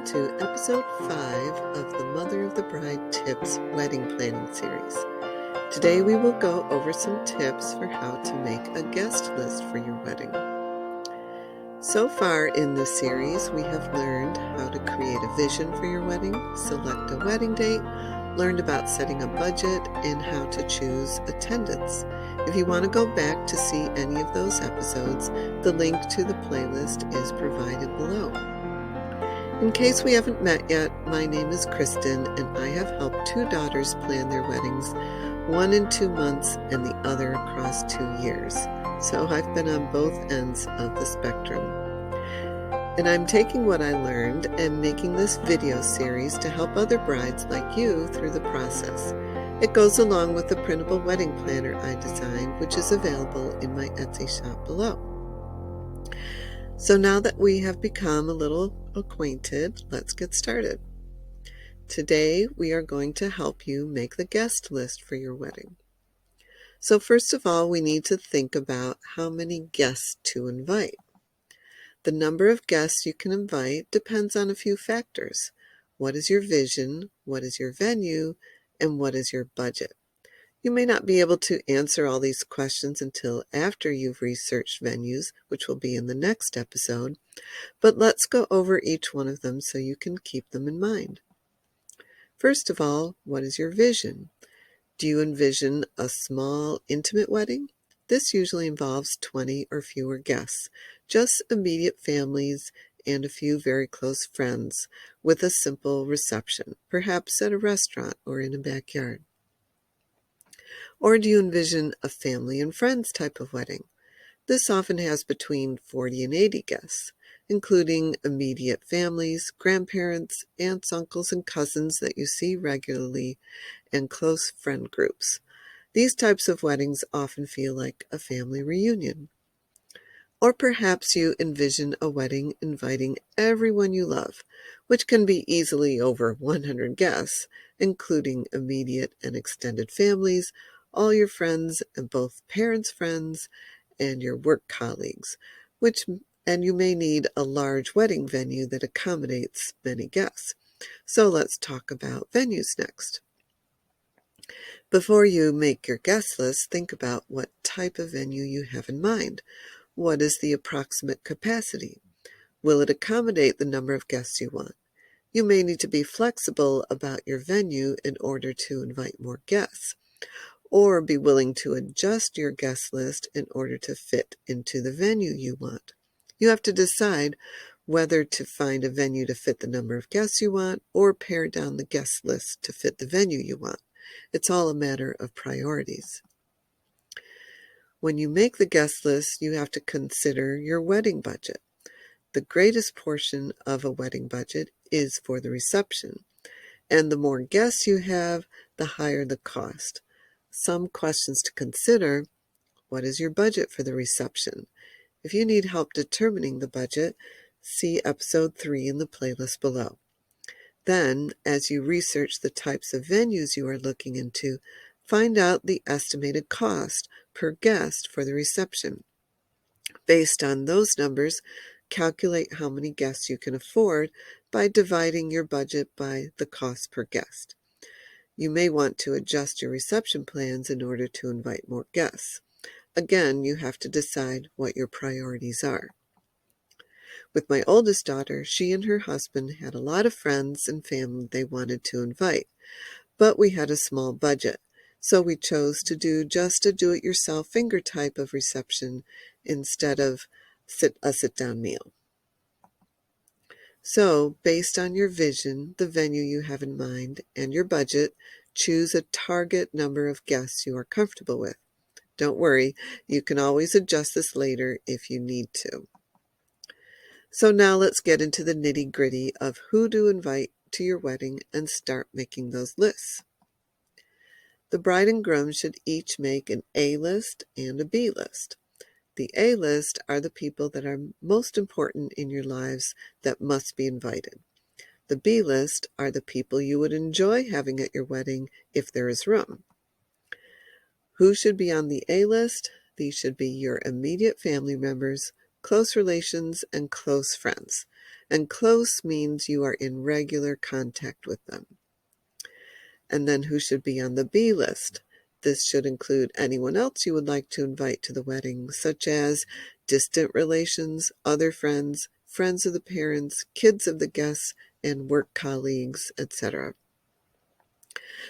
to episode 5 of the Mother of the Bride Tips Wedding Planning Series. Today we will go over some tips for how to make a guest list for your wedding. So far in this series, we have learned how to create a vision for your wedding, select a wedding date, learned about setting a budget, and how to choose attendance. If you want to go back to see any of those episodes, the link to the playlist is provided below. In case we haven't met yet, my name is Kristen, and I have helped 2 daughters plan their weddings, one in 2 months and the other across 2 years. So I've been on both ends of the spectrum. And I'm taking what I learned and making this video series to help other brides like you through the process. It goes along with the printable wedding planner I designed, which is available in my Etsy shop below. So now that we have become a little acquainted, let's get started. Today we are going to help you make the guest list for your wedding. So first of all, we need to think about how many guests to invite. The number of guests you can invite depends on a few factors. What is your vision? What is your venue? And what is your budget? You may not be able to answer all these questions until after you've researched venues, which will be in the next episode, but let's go over each one of them so you can keep them in mind. First of all, what is your vision? Do you envision a small, intimate wedding? This usually involves 20 or fewer guests, just immediate families and a few very close friends, with a simple reception, perhaps at a restaurant or in a backyard. Or do you envision a family and friends type of wedding? This often has between 40 and 80 guests, including immediate families, grandparents, aunts, uncles, and cousins that you see regularly, and close friend groups. These types of weddings often feel like a family reunion. Or perhaps you envision a wedding inviting everyone you love, which can be easily over 100 guests, including immediate and extended families, all your friends and both parents' friends, and your work colleagues, and you may need a large wedding venue that accommodates many guests. So let's talk about venues next. Before you make your guest list, think about what type of venue you have in mind. What is the approximate capacity? Will it accommodate the number of guests you want? You may need to be flexible about your venue in order to invite more guests, or be willing to adjust your guest list in order to fit into the venue you want. You have to decide whether to find a venue to fit the number of guests you want or pare down the guest list to fit the venue you want. It's all a matter of priorities. When you make the guest list, you have to consider your wedding budget. The greatest portion of a wedding budget is for the reception, and the more guests you have, the higher the cost. Some questions to consider: what is your budget for the reception? If you need help determining the budget, see episode 3 in the playlist below. Then, as you research the types of venues you are looking into, find out the estimated cost per guest for the reception. Based on those numbers, calculate how many guests you can afford by dividing your budget by the cost per guest. You may want to adjust your reception plans in order to invite more guests. Again, you have to decide what your priorities are. With my oldest daughter, she and her husband had a lot of friends and family they wanted to invite, but we had a small budget, so we chose to do just a do-it-yourself finger type of reception instead of a sit-down meal. So, based on your vision, the venue you have in mind, and your budget, choose a target number of guests you are comfortable with. Don't worry, you can always adjust this later if you need to. So now let's get into the nitty-gritty of who to invite to your wedding and start making those lists. The bride and groom should each make an A list and a B list. The A list are the people that are most important in your lives that must be invited. The B list are the people you would enjoy having at your wedding if there is room. Who should be on the A list? These should be your immediate family members, close relations, and close friends. And close means you are in regular contact with them. And then who should be on the B list? This should include anyone else you would like to invite to the wedding, such as distant relations, other friends, friends of the parents, kids of the guests, and work colleagues, etc.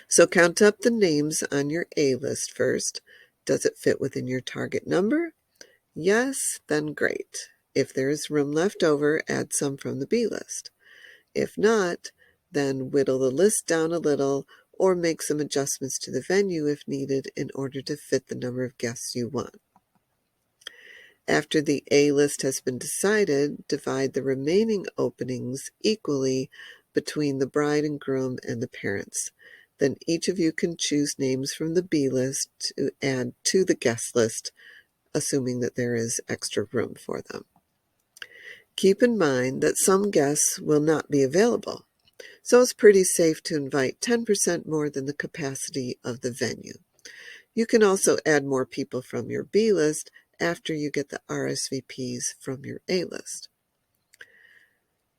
So count up the names on your A list first. Does it fit within your target number? Yes, then great. If there is room left over, add some from the B list. If not, then whittle the list down a little or make some adjustments to the venue if needed in order to fit the number of guests you want. After the A list has been decided, divide the remaining openings equally between the bride and groom and the parents. Then each of you can choose names from the B list to add to the guest list, assuming that there is extra room for them. Keep in mind that some guests will not be available, so it's pretty safe to invite 10% more than the capacity of the venue. You can also add more people from your B list after you get the RSVPs from your A list.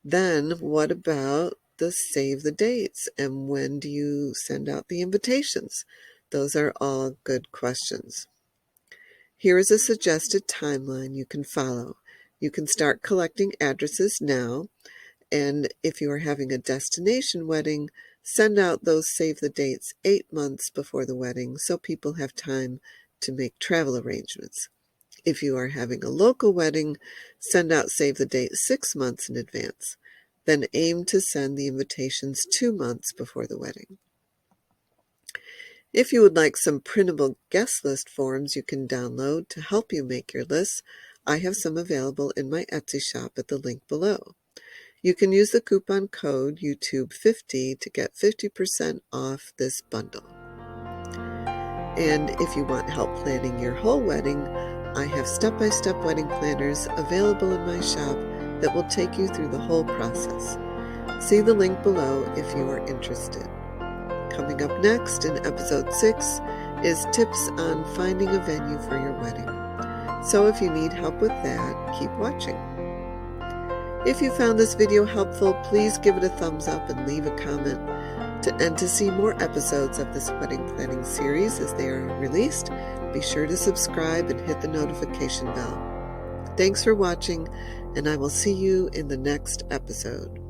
Then what about the save the dates and when do you send out the invitations? Those are all good questions. Here is a suggested timeline you can follow. You can start collecting addresses now, and if you are having a destination wedding, send out those save the dates 8 months before the wedding so people have time to make travel arrangements. If you are having a local wedding, send out save the date 6 months in advance. Then aim to send the invitations 2 months before the wedding. If you would like some printable guest list forms you can download to help you make your lists, I have some available in my Etsy shop at the link below. You can use the coupon code YouTube50 to get 50% off this bundle. And if you want help planning your whole wedding, I have step-by-step wedding planners available in my shop that will take you through the whole process. See the link below if you are interested. Coming up next in episode 6 is tips on finding a venue for your wedding. So if you need help with that, keep watching. If you found this video helpful, please give it a thumbs up and leave a comment. To see more episodes of this wedding planning series as they are released, be sure to subscribe and hit the notification bell. Thanks for watching, and I will see you in the next episode.